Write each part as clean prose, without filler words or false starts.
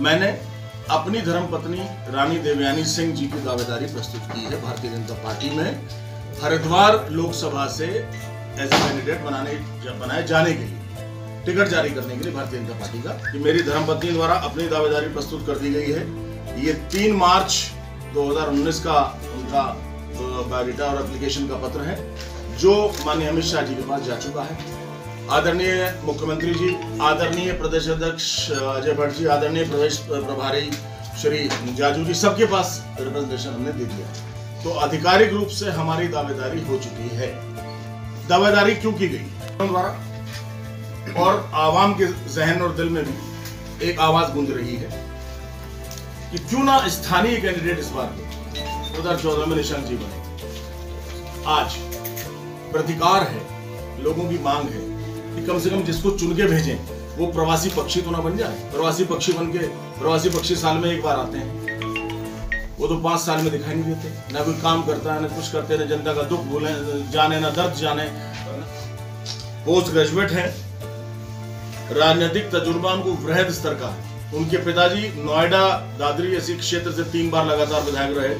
मैंने अपनी धर्मपत्नी रानी देवयानी सिंह जी की दावेदारी प्रस्तुत की है भारतीय जनता पार्टी में हरिद्वार लोकसभा से एज कैंडिडेट बनाए जाने के लिए, टिकट जारी करने के लिए भारतीय जनता पार्टी का। कि मेरी धर्मपत्नी द्वारा अपनी दावेदारी प्रस्तुत कर दी गई है। ये 3 मार्च 2019 का उनका बायोडाटा और एप्लीकेशन का पत्र है जो माननीय अमित शाह जी के पास जा चुका है। आदरणीय मुख्यमंत्री जी, आदरणीय प्रदेश अध्यक्ष अजय भट्ट जी, आदरणीय प्रदेश प्रभारी श्री जाजू जी, सबके पास रिप्रेजेंटेशन हमने दे दिया। तो आधिकारिक रूप से हमारी दावेदारी हो चुकी है। दावेदारी क्यों की गई द्वारा और आवाम के जहन और दिल में भी एक आवाज गूंज रही है कि क्यों ना स्थानीय कैंडिडेट इस बार 2014 में निशंक जी बने। आज प्रतिकार है, लोगों की मांग है कि कम से कम जिसको चुन के भेजें वो प्रवासी पक्षी तो ना बन जाए। प्रवासी पक्षी बन के, प्रवासी पक्षी साल में एक बार आते हैं, वो तो 5 साल में दिखाई नहीं देते, ना कोई काम करता है, ना कुछ करते, ना जनता का दुख भूले जाने, ना दर्द जाने। पोस्ट ग्रेजुएट है, राजनीतिक तजुर्बा उनको वृहद स्तर का है। उनके पिताजी नोएडा दादरी ऐसी क्षेत्र से 3 बार लगातार विधायक रहे,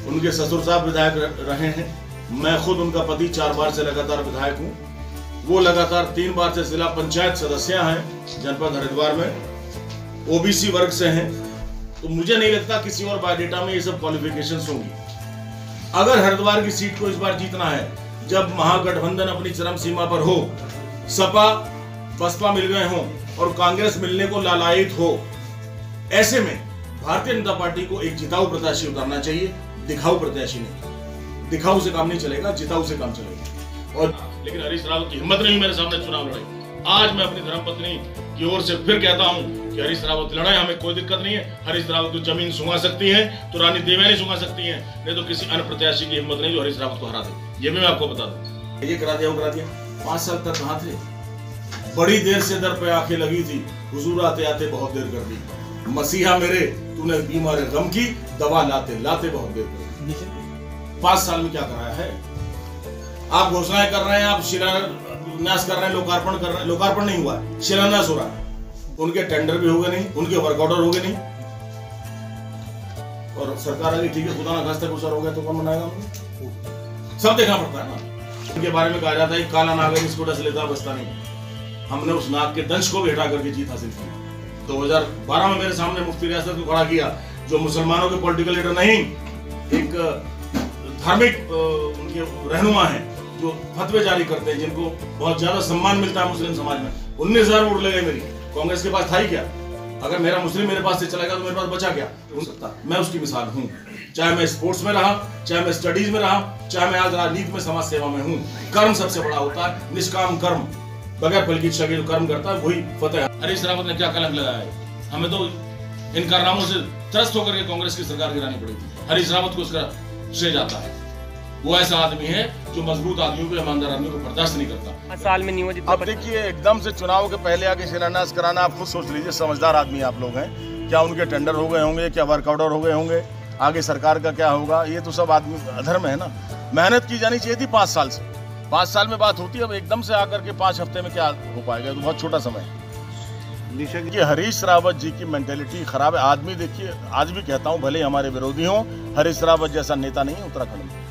उनके ससुर साहब विधायक रहे हैं, मैं खुद उनका पति 4 बार से लगातार विधायक हूँ। वो लगातार 3 बार से जिला पंचायत सदस्य हैं जनपद हरिद्वार में, ओबीसी वर्ग से हैं। तो मुझे नहीं लगता किसी और बायोडाटा में ये सब क्वालिफिकेशंस होंगी। अगर हरिद्वार की सीट को इस बार जीतना है, जब महागठबंधन अपनी चरम सीमा पर हो, सपा बसपा मिल गए हों और कांग्रेस मिलने को लालायित हो, ऐसे में भारतीय जनता पार्टी को एक जिताऊ प्रत्याशी उतारना चाहिए, दिखाऊ प्रत्याशी नहीं। दिखाऊ से काम नहीं चलेगा, जिताऊ से काम चलेगा। और लेकिन हरीश रावत की हिम्मत नहीं मेरे सामने चुनाव लड़ाई। आज मैं अपनी धर्मपत्नी की ओर से फिर कहता हूं कि हरीश रावत लड़ाई, हमें कोई दिक्कत नहीं है। हरीश रावत को जमीन सुंघा सकती है तो रानी देवयानी सुंघा सकती है, नहीं तो किसी अन्य प्रत्याशी की हिम्मत नहीं जो हरीश रावत को हरा दे। ये भी मैं आपको बता दूं। ये करा दिया, वो करा दिया। 5 साल तक कहां थे? बड़ी देर से दर पे आंखें लगी थी, हुजूर आते आते बहुत देर कर दी। मसीहा मेरे, तूने बीमार गम की दवा लाते लाते बहुत देर कर दी। 5 साल में क्या कराया है? आप घोषणाएं कर रहे हैं, आप शिलान्यास कर रहे हैं, लोकार्पण कर रहे हैं। लोकार्पण नहीं हुआ है, शिलान्यास हो रहा है। उनके टेंडर भी हो गए नहीं, उनके वर्क ऑर्डर हो गए नहीं, और सरकार अभी ठीक है, खुदा ना खास्ता कुछ हो गया तो कौन बनाएगा? सब देखना पड़ता है ना। उनके बारे में कहा जाता है काला नाग इसको डस लेता बसता नहीं। हमने उस नाग के दंश को भी हटा करके जीत हासिल की। 2012 में मेरे सामने मुफ्ती रियासत को खड़ा किया, जो मुसलमानों के पॉलिटिकल लीडर नहीं, एक धार्मिक उनके रहनुमा हैं जो फतवे जारी करते हैं, जिनको बहुत ज्यादा सम्मान मिलता है मुस्लिम समाज में। 19,000 वोट ले गए मेरी। कांग्रेस के पास था ही क्या? अगर मेरा मुस्लिम मेरे पास से चला गया तो मेरे पास बचा क्या? हो सकता मैं उसकी मिसाल हूँ। चाहे मैं स्पोर्ट्स में रहा, चाहे मैं स्टडीज में रहा, चाहे मैं आज राजनीति में समाज सेवा में हूँ। कर्म सबसे बड़ा होता है, निष्काम कर्म, बगैर फल की इच्छा के जो कर्म करता है वही फतेह है। हरीश रावत ने क्या कलंक लगाया है? हमें तो इन कारनामों से त्रस्त होकर के कांग्रेस की सरकार गिरानी पड़ी थी। हरीश रावत को इसका श्रेय जाता है। वो ऐसा आदमी है जो मजबूत आदमियों को, ईमानदार आदमियों को बर्दाश्त नहीं करता। साल में नहीं हुआ जितना। अब देखिए, एकदम से चुनाव के पहले आके शिलान्यास कराना, आप खुद सोच लीजिए, समझदार आदमी आप लोग हैं। क्या उनके टेंडर हो गए होंगे? क्या वर्क ऑर्डर हो गए होंगे? आगे सरकार का क्या होगा? ये तो सब आदमी अधर्म है ना। मेहनत की जानी चाहिए थी 5 साल से। 5 साल में बात होती है, अब एकदम से आकर के 5 हफ्ते में क्या हो पाएगा? तो बहुत छोटा समय है। देखिए, हरीश रावत जी की मेंटेलिटी खराब है। आदमी देखिए, आज भी कहता हूँ, भले हमारे विरोधी हों, हरीश रावत जैसा नेता नहीं है उत्तराखंड में।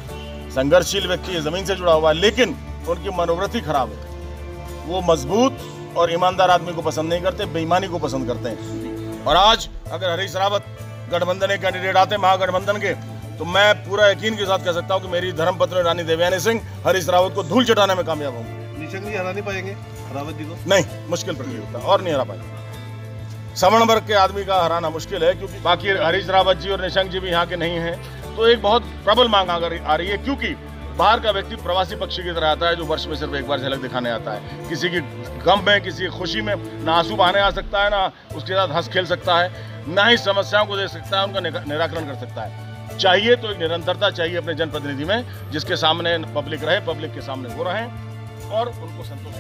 संघर्षशील व्यक्ति है, जमीन से जुड़ा हुआ है, लेकिन उनकी मनोवृत्ति खराब है। वो मजबूत और ईमानदार आदमी को पसंद नहीं करते, बेईमानी को पसंद करते हैं। और आज अगर हरीश रावत गठबंधन के कैंडिडेट आते महागठबंधन के, तो मैं पूरा यकीन के साथ कह सकता हूं कि मेरी धर्मपत्नी रानी देवयानी सिंह हरीश रावत को धूल चटाने में कामयाब होंगे। निशंक जी हरा नहीं पाएंगे रावत जी को? नहीं, मुश्किल प्रतियोगिता और नहीं हरा पाएंगे। सवर्ण वर्ग के आदमी का हराना मुश्किल है, क्योंकि बाकी हरीश रावत जी और निशंक जी भी यहाँ के नहीं हैं। तो एक बहुत प्रबल मांग आ रही है, क्योंकि बाहर का व्यक्ति प्रवासी पक्षी की तरह आता है, जो वर्ष में सिर्फ एक बार झलक दिखाने आता है। किसी की गम में, किसी की खुशी में ना आंसू बहाने आ सकता है, ना उसके साथ हंस खेल सकता है, ना ही समस्याओं को देख सकता है, उनका निराकरण कर सकता है। चाहिए तो एक निरंतरता चाहिए अपने जनप्रतिनिधि में, जिसके सामने पब्लिक रहे, पब्लिक के सामने वो रहें और उनको संतोष